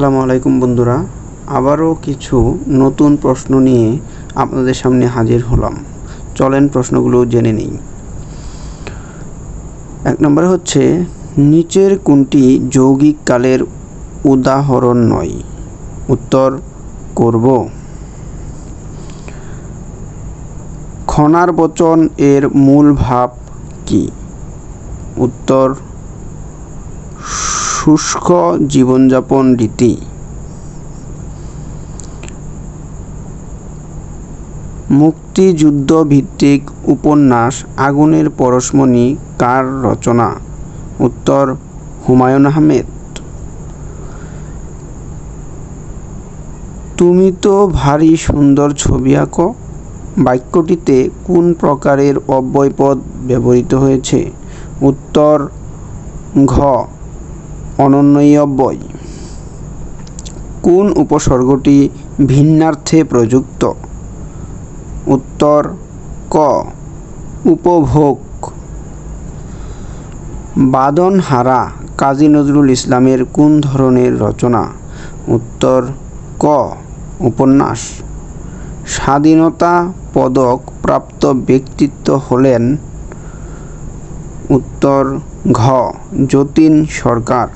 আসসালামু আলাইকুম বন্ধুরা, আবারও কিছু নতুন প্রশ্ন নিয়ে আপনাদের সামনে হাজির হলাম। চলেন প্রশ্নগুলো জেনে নিই। 1 নম্বরে হচ্ছে, নিচের কোনটি যৌগিক কালের উদাহরণ নয়? উত্তর করব। খনার বচন এর মূল ভাব কি? উত্তর শুষ্ক জীবনযাপন রীতি। মুক্তিযুদ্ধ ভিত্তিক উপন্যাস আগুনের পরশমণি কার রচনা? উত্তর হুমায়ুন আহমেদ। তুমি তো ভারী সুন্দর ছবি আঁকো বাক্যটিতে কোন প্রকারের অব্যয়পদ ব্যবহৃত হয়েছে? উত্তর ঘ অনন্যই অব্যয়। কোন উপসর্গটি ভিন্নার্থে প্রযুক্ত? উত্তর ক উপভোগ। বাঁধনহারা কাজী নজরুল ইসলামের কোন ধরনের রচনা? উত্তর ক উপন্যাস। স্বাধীনতা পদক প্রাপ্ত ব্যক্তিত্ব হলেন? উত্তর ঘ যতীন সরকার।